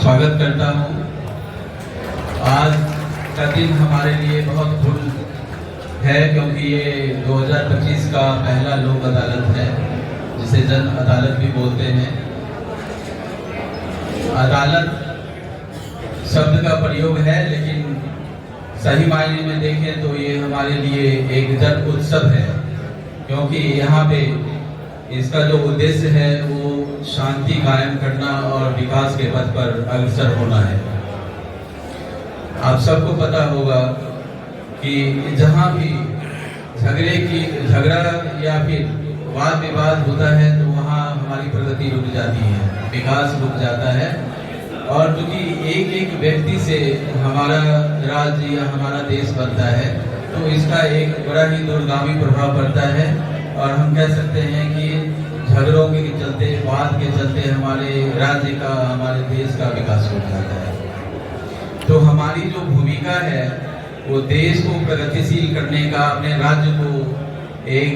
स्वागत करता हूँ। आज का दिन हमारे लिए बहुत भूल है क्योंकि ये 2025 का पहला लोक अदालत है, जिसे जन अदालत भी बोलते हैं। अदालत शब्द का प्रयोग है, लेकिन सही मायने में देखें तो ये हमारे लिए एक जन उत्सव है, क्योंकि यहाँ पे इसका जो उद्देश्य है वो शांति कायम करना और विकास के पथ पर अग्रसर होना है। आप सबको पता होगा कि जहाँ भी झगड़ा या फिर वाद विवाद होता है तो वहाँ हमारी प्रगति रुक जाती है, विकास रुक जाता है। और क्योंकि एक एक व्यक्ति से हमारा राज्य या हमारा देश बनता है, तो इसका एक बड़ा ही दूरगामी प्रभाव पड़ता है। और हम कह सकते हैं कि झगड़ों के चलते, वाद के चलते हमारे राज्य का, हमारे देश का विकास रुक जाता है। तो हमारी जो भूमिका है वो देश को प्रगतिशील करने का, अपने राज्य को एक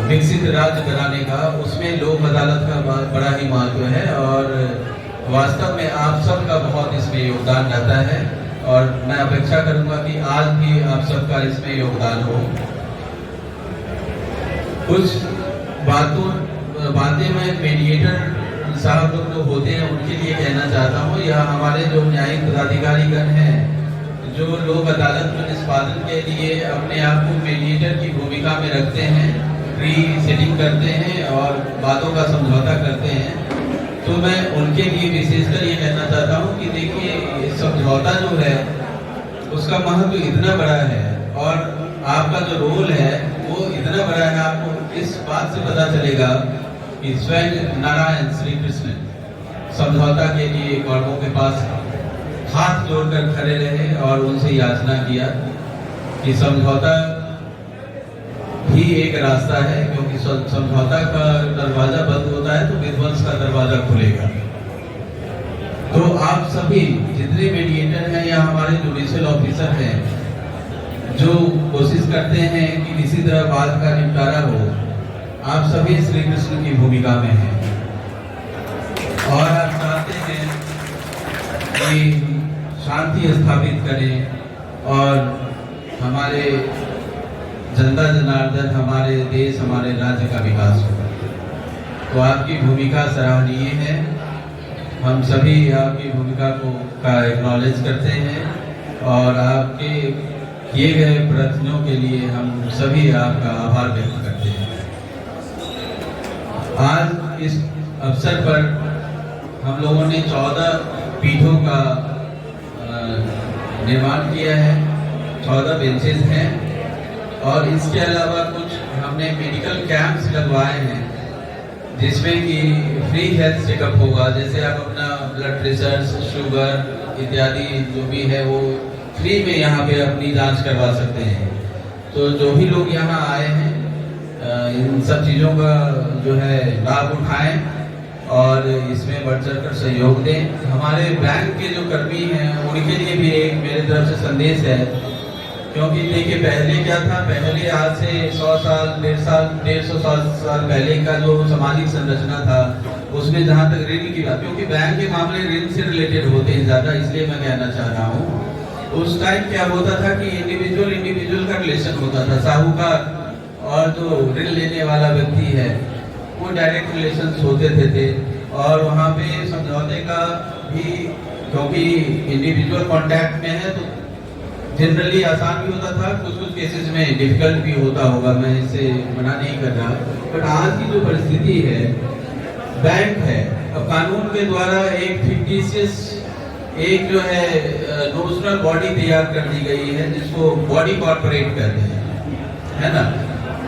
विकसित राज्य बनाने का, उसमें लोक अदालत का बड़ा ही महत्व है। और वास्तव में आप सबका बहुत इसमें योगदान रहता है और मैं अपेक्षा करूंगा कि आज भी आप सबका इसमें योगदान हो। कुछ बातें मैं मीडिएटर साहब लोग जो होते हैं उनके लिए कहना चाहता हूँ, या हमारे जो न्यायिक पदाधिकारीगण हैं जो लोक अदालत में निष्पादन के लिए अपने आप को मीडिएटर की भूमिका में रखते हैं, प्री सेटिंग करते हैं और बातों का समझौता करते हैं, तो मैं उनके लिए विशेषकर ये कहना चाहता हूँ कि देखिए, समझौता जो है उसका महत्व इतना बड़ा है और आपका जो रोल है वो इतना बड़ा है। आपको इस बात से पता चलेगा कि स्वयं नारायण श्री कृष्ण समझौता के लिए कौरवों के पास हाथ जोड़कर खड़े रहे और उनसे याचना किया कि समझौता ही एक रास्ता है, क्योंकि समझौता का दरवाजा बंद होता है तो विध्वंस का दरवाजा खुलेगा। तो आप सभी जितने मीडिएटर हैं या हमारे जुडिशियल ऑफिसर हैं जो कोशिश करते हैं कि किसी तरह बात का निपटारा हो, आप सभी श्री कृष्ण की भूमिका में हैं और आप चाहते हैं कि शांति स्थापित करें और हमारे जनता जनार्दन, हमारे देश, हमारे राज्य का विकास हो। तो आपकी भूमिका सराहनीय है। हम सभी आपकी भूमिका का एक्नॉलेज करते हैं और आपके किए गए प्रयत्नों के लिए हम सभी आपका आभार व्यक्त करते हैं। आज इस अवसर पर हम लोगों ने 14 पीठों का निर्माण किया है, 14 बेंचेस हैं और इसके अलावा कुछ हमने मेडिकल कैंप्स लगवाए हैं जिसमें कि फ्री हेल्थ चेकअप होगा। जैसे आप अपना ब्लड प्रेशर, शुगर इत्यादि जो भी है वो फ्री में यहाँ पे अपनी जांच करवा सकते हैं। तो जो भी लोग यहाँ आए हैं इन सब चीज़ों का जो है लाभ उठाएं और इसमें बढ़ चढ़ कर सहयोग दें। हमारे बैंक के जो कर्मी हैं उनके लिए भी एक मेरे तरफ से संदेश है, क्योंकि देखिए पहले क्या था, पहले आज से 100 साल, 150 साल पहले का जो सामाजिक संरचना था उसमें जहाँ तक ऋण की बात, क्योंकि बैंक के मामले ऋण से रिलेटेड होते हैं ज़्यादा, इसलिए मैं कहना चाह रहा हूँ। उस टाइम क्या होता था कि इंडिविजुअल का रिलेशन होता था, साहूकार और जो ऋण लेने वाला व्यक्ति है वो डायरेक्ट रिलेशन होते थे और वहाँ पे समझौते का भी, क्योंकि इंडिविजुअल कॉन्टैक्ट में है तो जनरली आसान भी होता था, कुछ केसेस में डिफिकल्ट भी होता होगा, मैं इसे मना नहीं कर रहा। बट आज की जो परिस्थिति है, बैंक है, अब कानून के द्वारा एक फिक्टिशियस एक जो है नोशनल बॉडी तैयार कर दी गई है जिसको बॉडी कॉर्पोरेट कहते हैं, है ना,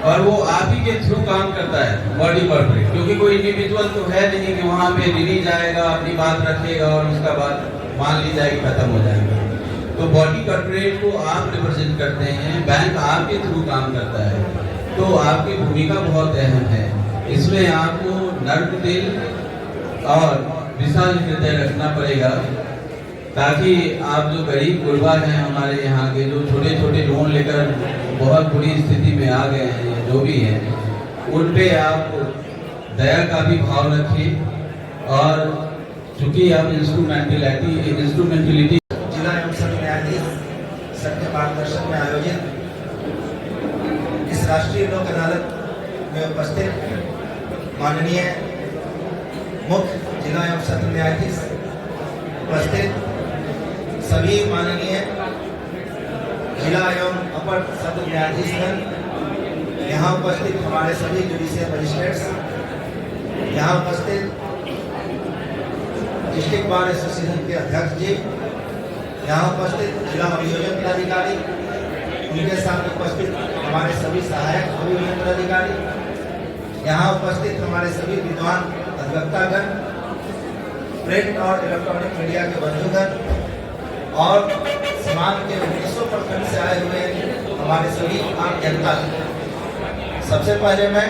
और वो आप ही के थ्रू काम करता है बॉडी कॉर्पोरेट, क्योंकि कोई इंडिविजुअल तो है नहीं कि वहाँ पे रिलीज आएगा, अपनी बात रखेगा और उसका बात मान ली जाएगी, खत्म हो जाएगा। तो बॉडी कॉर्पोरेट को आप रिप्रेजेंट करते हैं, बैंक आपके थ्रू काम करता है, तो आपकी भूमिका बहुत अहम है। इसमें आपको नर्म दिल और विशाल हृदय रखना पड़ेगा, ताकि आप जो गरीब गुरबा हैं हमारे यहाँ के, जो छोटे छोटे लोन लेकर बहुत बुरी स्थिति में आ गए हैं, जो भी हैं, उन पे आप दया का भी भाव रखिए और चूंकि अब इंस्ट्रूमेंटलिटी जिला एवं सत्र न्यायाधीश सबके मार्गदर्शन में आयोजित इस राष्ट्रीय लोक अदालत में उपस्थित माननीय मुख्य जिला एवं सत्र न्यायाधीश, उपस्थित सभी माननीय जिला एवं अपर सत्र न्यायाधीशगण, यहाँ उपस्थित हमारे सभी जुडिशियल मजिस्ट्रेट्स, यहाँ उपस्थित डिस्ट्रिक्ट बार एसोसिएशन के अध्यक्ष जी, यहाँ उपस्थित जिला अभियोजन पदाधिकारी, उनके साथ उपस्थित हमारे सभी सहायक अभियोजन पदाधिकारी, यहाँ उपस्थित हमारे सभी विद्वान अधिवक्तागण, प्रिंट और इलेक्ट्रॉनिक मीडिया के बंधुगण और समाज के 1900 प्रखंड से आए हुए हमारे सभी आम जनता। सबसे पहले मैं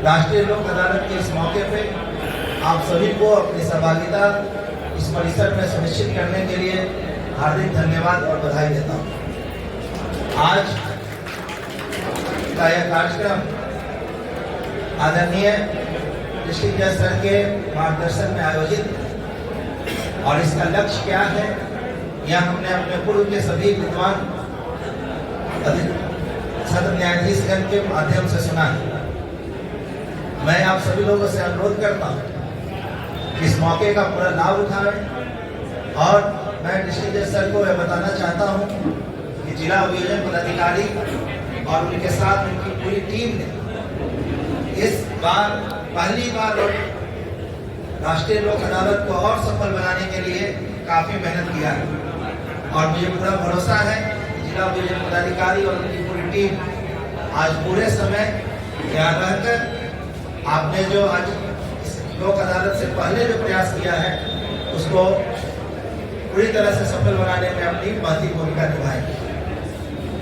राष्ट्रीय लोक अदालत के इस मौके पे आप सभी को अपनी सहभागिता इस परिसर में सुनिश्चित करने के लिए हार्दिक धन्यवाद और बधाई देता हूँ। आज का यह कार्यक्रम आदरणीय डिस्ट्रिक्ट जज सर के मार्गदर्शन में आयोजित, और इसका लक्ष्य क्या है यह हमने अपने पूर्व के सभी विद्वान सत्र न्यायाधीशगण के माध्यम से सुना है। मैं आप सभी लोगों से अनुरोध करता हूँ कि इस मौके का पूरा लाभ उठाएं, और मैं डिस्ट्रिक्ट जज सर को यह बताना चाहता हूँ कि जिला अभियोजन पदाधिकारी और उनके साथ उनकी पूरी टीम ने इस बार पहली बार राष्ट्रीय लोक अदालत को और सफल बनाने के लिए काफी मेहनत किया है, और मुझे पूरा भरोसा है कि जिला अभियोजन पदाधिकारी और उनकी पूरी टीम आज पूरे समय यहाँ रहकर आपने जो आज लोक अदालत से पहले जो प्रयास किया है उसको पूरी तरह से सफल बनाने में अपनी महती भूमिका निभाएगी।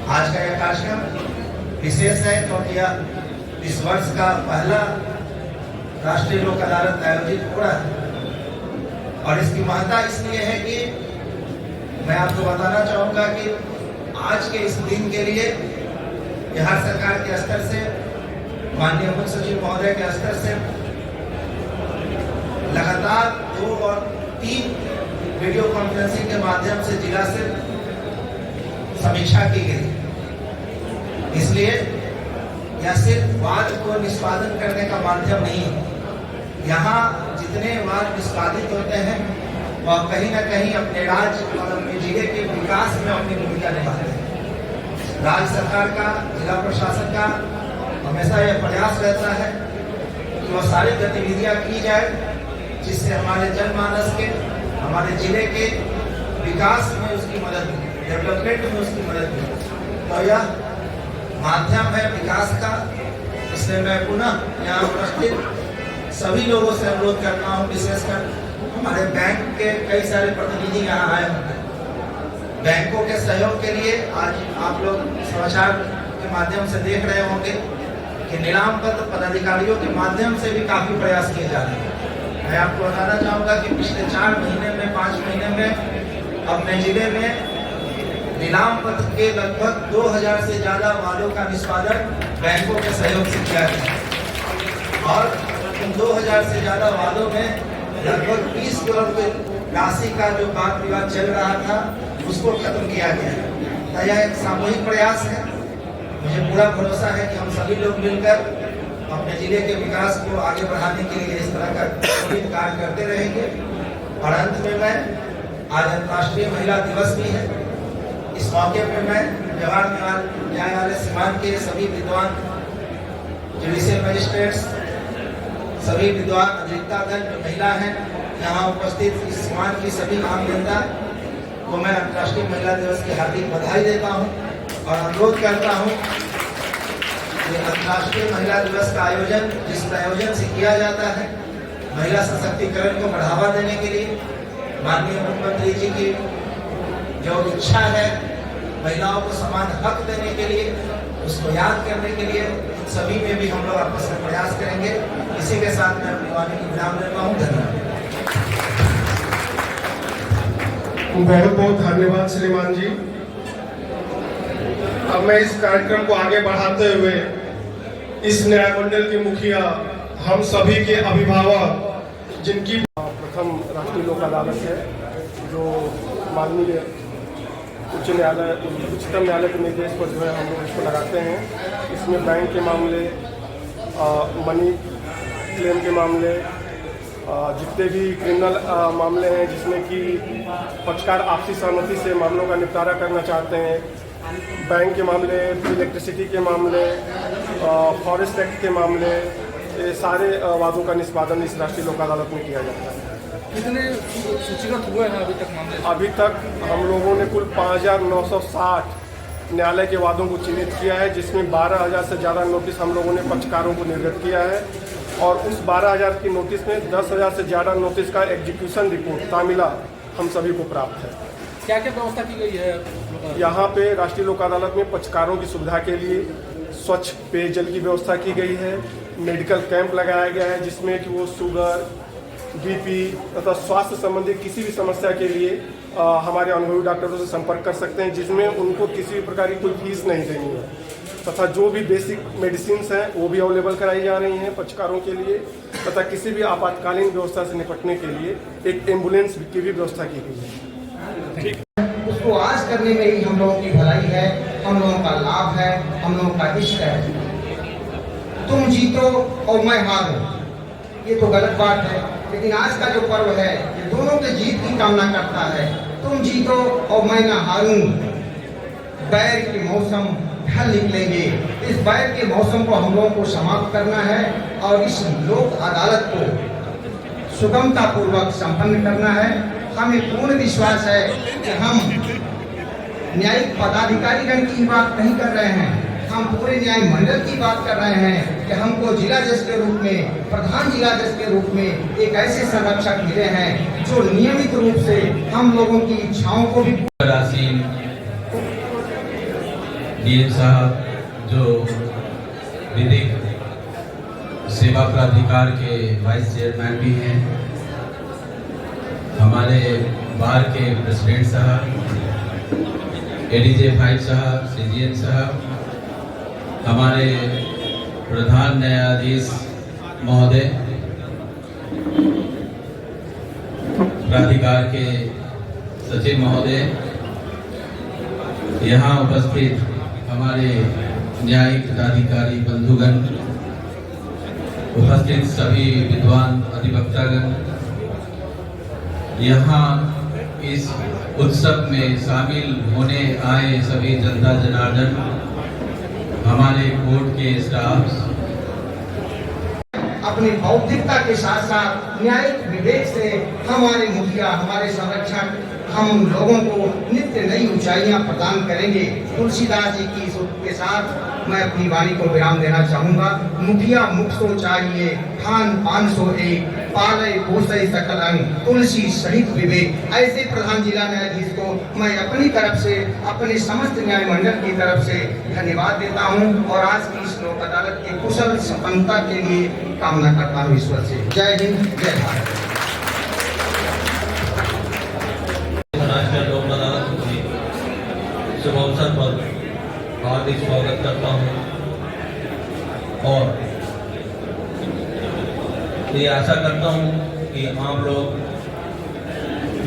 आज का यह कार्यक्रम विशेष है क्योंकि यह इस वर्ष का पहला राष्ट्रीय लोक अदालत आयोजित हो रहा है, और इसकी महत्ता इसलिए है कि मैं आपको बताना चाहूंगा कि आज के इस दिन के लिए बिहार सरकार के स्तर से, माननीय मुख्य सचिव महोदय के स्तर से लगातार 2 और 3 वीडियो कॉन्फ्रेंसिंग के माध्यम से जिला से समीक्षा की गई। इसलिए यह सिर्फ वाद को निष्पादन करने का माध्यम नहीं है। यहाँ जितने वाद निष्पादित होते हैं वह कहीं न कहीं अपने राज्य और अपने जिले के विकास में अपनी भूमिका निभाते हैं। राज्य सरकार का, जिला प्रशासन का हमेशा यह प्रयास रहता है कि वह सारी गतिविधियां की जाए जिससे हमारे जनमानस के, हमारे जिले के विकास में उसकी मदद मिले, डेवलपमेंट में उसकी मदद मिले। तो यह माध्यम है विकास का। इसलिए मैं पुनः यहाँ उपस्थित सभी लोगों से अनुरोध करता हूँ, विशेषकर हमारे बैंक के कई सारे प्रतिनिधि यहाँ आए होंगे। बैंकों के सहयोग के लिए आज आप लोग समाचार के माध्यम से देख रहे होंगे कि नीलाम पत्र पदाधिकारियों के माध्यम से भी काफी प्रयास किए जा रहे हैं। मैं आपको बताना चाहूँगा कि पिछले 4 महीने में, 5 महीने में अपने जिले में नीलाम पत्र के लगभग 2000 से ज्यादा वादों का निष्पादन बैंकों के सहयोग से किया गया, और उन 2000 से ज्यादा वादों में लगभग 20 करोड़ की राशि का जो वाद विवाद चल रहा था उसको खत्म किया गया। तो यह एक सामूहिक प्रयास है। मुझे पूरा भरोसा है कि हम सभी लोग मिलकर अपने जिले के विकास को आगे बढ़ाने के लिए इस तरह का कार्य करते रहेंगे। और अंत में मैं, आज अंतर्राष्ट्रीय महिला दिवस भी है, इस मौके पर मैं व्यवहार न्यायालय सीमांत के सभी विद्वान जुडिशियल मजिस्ट्रेट्स, सभी विद्वान अधिवक्तागण जो महिला हैं यहाँ उपस्थित, इस सीमांत की सभी आम जनता को मैं अंतर्राष्ट्रीय महिला दिवस की हार्दिक बधाई देता हूँ, और अनुरोध करता हूँ कि अंतर्राष्ट्रीय महिला दिवस का आयोजन जिस आयोजन से किया जाता है महिला सशक्तिकरण को बढ़ावा देने के लिए, माननीय मुख्यमंत्री जी की जो इच्छा है महिलाओं को समान हक देने के लिए, उसको याद करने के लिए इन सभी में भी हम लोग आपस में प्रयास करेंगे। इसी के साथ मैं अपनी वाणी की विराम लेता हूँ। धन्यवाद। बहुत बहुत धन्यवाद श्रीमान जी। अब मैं इस कार्यक्रम को आगे बढ़ाते हुए इस न्यायमंडल के मुखिया, हम सभी के अभिभावक जिनकी प्रथम राष्ट्रीय लोक अदालत है जो माननीय उच्चतम न्यायालय के निर्देश पर जो है हम लोग इसको लगाते हैं। इसमें बैंक के मामले, मनी क्लेम के मामले, जितने भी क्रिमिनल मामले हैं जिसमें कि पक्षकार आपसी सहमति से मामलों का निपटारा करना चाहते हैं, बैंक के मामले, इलेक्ट्रिसिटी के मामले, फॉरेस्ट एक्ट के मामले, ये सारे वादों का निष्पादन इस राष्ट्रीय लोक अदालत में किया जाता है। कितने सूचीगत हुए हैं अभी तक मामले? अभी तक हम लोगों ने कुल 5,960 न्यायालय के वादों को चिन्हित किया है, जिसमें 12,000 से ज़्यादा नोटिस हम लोगों ने पक्षकारों को निर्गत किया है और उस 12,000 की नोटिस में 10,000 से ज़्यादा नोटिस का एग्जीक्यूशन रिपोर्ट तामिला हम सभी को प्राप्त है। क्या क्या व्यवस्था की गई है यहाँ पे राष्ट्रीय लोक अदालत में पक्षकारों की सुविधा के लिए स्वच्छ पेयजल की व्यवस्था की गई है, मेडिकल कैंप लगाया गया है जिसमें कि वो शुगर, बीपी तथा स्वास्थ्य संबंधी किसी भी समस्या के लिए हमारे अनुभवी डॉक्टरों से संपर्क कर सकते हैं, जिसमें उनको किसी भी प्रकार की कोई फीस नहीं देनी है तथा जो भी बेसिक मेडिसिन्स हैं वो भी अवेलेबल कराई जा रही हैं पक्षकारों के लिए तथा किसी भी आपातकालीन व्यवस्था से निपटने के लिए एक एम्बुलेंस की भी व्यवस्था की गई है। ठीक, उसको आज करने में ही हम लोगों की भलाई है, हम लोगों का लाभ है, हम लोगों का इष्ट है। तुम जीतो और मैं हारूं, ये तो गलत बात है, लेकिन आज का जो पर्व है ये दोनों के जीत की कामना करता है। तुम जीतो और मैं ना हारूं। बैर के मौसम ढल निकलेंगे, इस बैर के मौसम को हम लोगों को समाप्त करना है और इस लोक अदालत को सुगमता पूर्वक संपन्न करना है। हमें पूर्ण विश्वास है कि हम न्यायिक पदाधिकारीगण की बात नहीं कर रहे हैं, हम पूरे न्याय मंडल की बात कर रहे हैं कि हमको जिला जज के रूप में, प्रधान जिला जज के रूप में एक ऐसे संरक्षक मिले हैं जो नियमित रूप से हम लोगों की इच्छाओं को भी डीएम साहब जो विधिक सेवा प्राधिकार के वाइस चेयरमैन भी हैं, हमारे बार के प्रेसिडेंट साहब, एडीजे 5 साहब, सीजीएन साहब, हमारे प्रधान न्यायाधीश महोदय, प्राधिकार के सचिव महोदय, यहाँ उपस्थित हमारे न्यायिक पदाधिकारी बंधुगण, उपस्थित सभी विद्वान अधिवक्तागण, यहाँ इस उत्सव में शामिल होने आए सभी जनता जनार्दन, हमारे कोर्ट के स्टाफ, अपनी बौद्धिकता के साथ साथ न्यायिक विवेक से हमारे मुखिया, हमारे संरक्षक हम लोगों को नित्य नई ऊंचाइयां प्रदान करेंगे। तुलसीदास जी की सूत्र के साथ मैं अपनी वाणी को विराम देना चाहूंगा। मुखिया मुख सो चाहिए, खान पान सो एक, पाले पोसे सकल अंग, तुलसी सहित विवेक। ऐसे प्रधान जिला न्यायाधीश को मैं अपनी तरफ से, अपने समस्त न्याय मंडल की तरफ से धन्यवाद देता हूं और आज की इस लोक अदालत की कुशल संपन्नता के लिए कामना करता हूं ईश्वर से। जय हिंद, जय भारत। लोक अदालत के शुभ अवसर पर हार्दिक स्वागत करता हूँ और ये आशा करता हूँ कि आप लोग,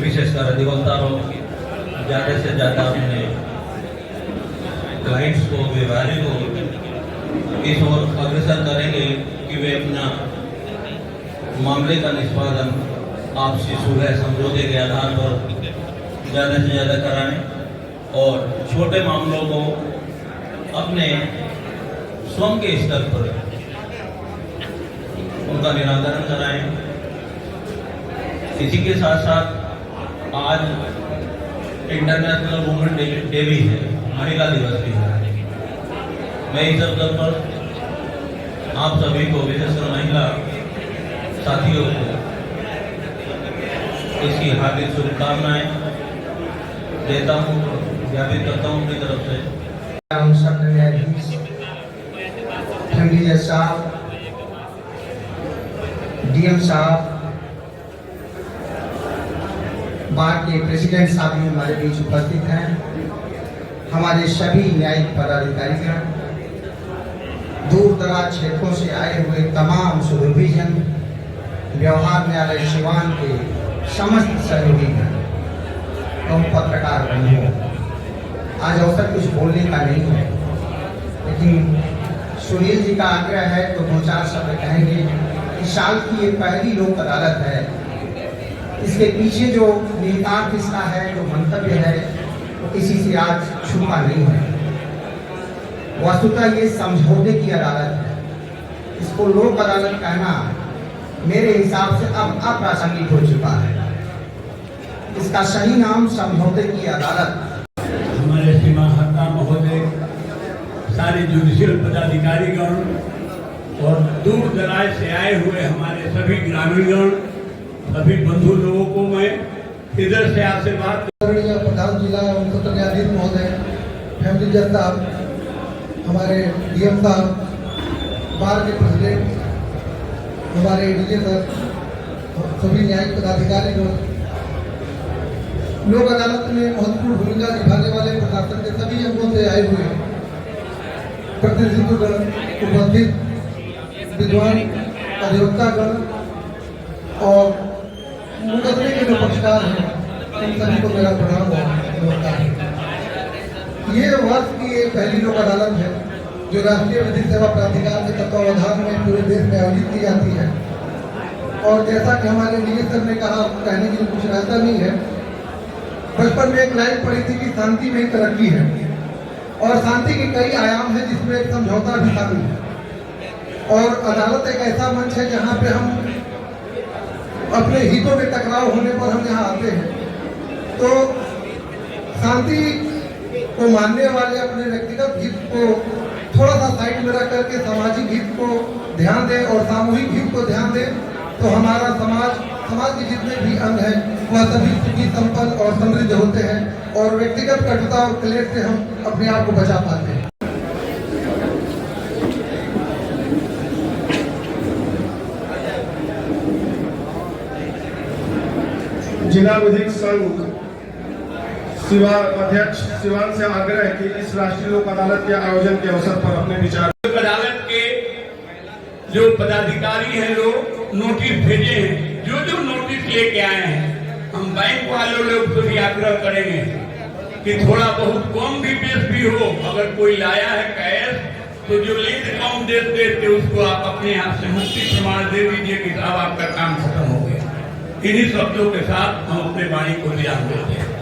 विशेषकर अधिवक्ता लोग, ज़्यादा से ज़्यादा अपने क्लाइंट्स को, व्यवहारी को इस ओर अग्रसर करेंगे कि वे अपना मामले का निष्पादन आपसी सुलह समझौते के आधार पर ज़्यादा से ज़्यादा कराएं और छोटे मामलों को अपने स्वयं के स्तर पर उनका निराकरण कराएं। इसी के साथ साथ आज इंटरनेशनल वुमेन डे भी है, महिला दिवस भी है। मैं इस अवसर पर आप सभी को, विशेषकर महिला साथियों को इसकी हार्दिक शुभकामनाएं देता हूँ, ज्ञापित करता हूँ अपनी तरफ से। हम सब न्यायाधीश, फैमिली जज साहब, डीएम साहब, बार के प्रेसिडेंट साहब भी हमारे बीच उपस्थित हैं, हमारे सभी न्यायिक पदाधिकारीगण, दूर दराज क्षेत्रों से आए हुए तमाम सुधीजन, व्यवहार न्यायालय सिवान के समस्त सहयोगी एवं पत्रकार बंधुओं, आज अवसर कुछ बोलने का नहीं है, लेकिन सुनील जी का आग्रह है तो 2-4 शब्द कहेंगे। इस साल की ये पहली लोक अदालत है। इसके पीछे जो निहितार्थ इसका है, जो मंतव्य है, वो किसी से आज छुपा नहीं है। वस्तुतः ये समझौते की अदालत है। इसको लोक अदालत कहना मेरे हिसाब से अब अप्रासंगिक हो चुका है। इसका सही नाम समझौते की अदालत। हमारे सीमा हत्ता महोदय, सारे जुडिशियल पदाधिकारीगण और दूर दराज से आए हुए हमारे सभी ग्रामीणगण, सभी बंधु लोगों को मैं इधर से आशीर्वाद। प्रधान जिला एवं सत्र न्यायाधीश महोदय, फैमिली जज साहब, हमारे डीएम साहब, बार के प्रेसिडेंट, हमारे डीजे सर, सभी न्यायिक पदाधिकारी, लोक अदालत में महत्वपूर्ण भूमिका निभाने वाले प्रशासन के सभी अंगों से आए हुए प्रतिनिधित्वगण, उपस्थित विद्वान अधिवक्तागण और मुकदमे के जो पक्षकार हैं, उन सभी को मेरा प्रणाम और नमस्कार। ये वर्ष की एक पहली लोक अदालत है जो राष्ट्रीय विधिक सेवा प्राधिकार के तत्वावधान में पूरे देश में आयोजित की जाती है। और जैसा कि हमारे डीएस सर ने कहा, कहने की कुछ रहता नहीं है। बचपन में एक लाइन पढ़ी थी कि शांति में ही तरक्की है, और शांति के कई आयाम हैं जिसमें एक समझौता भी शामिल है। और अदालत एक ऐसा मंच है जहाँ पे हम अपने हितों में टकराव होने पर हम यहाँ आते हैं। तो शांति को मानने वाले अपने व्यक्तिगत हित को थोड़ा सा साइड में रख करके सामाजिक हित को ध्यान दें और सामूहिक हित को ध्यान दें, तो हमारा समाज के जितने भी अंग हैं वह सभी सुखी, संपन्न और समृद्ध होते हैं, और व्यक्तिगत कटुता और क्लेश से हम अपने आप को बचा पाते हैं। जिला विधिक संघ सिवान अध्यक्ष सिवान से आग्रह कि इस राष्ट्रीय लोक अदालत के आयोजन के अवसर पर अपने विचार। लोक अदालत के जो पदाधिकारी हैं लोग नोटिस भेजे हैं, जो नोटिस लेके आए हैं, हम बैंक वालों लोग से भी आग्रह करेंगे कि थोड़ा बहुत कम भी पेश भी हो। अगर कोई लाया है कैश तो जो लिंक अकाउंट देते उसको आप अपने हाथ से मुक्ति प्रमाण दे दीजिए कि साहब आपका काम खत्म हो गया। इन्हीं शब्दों के साथ हम अपने वाणी को विराम देते हैं।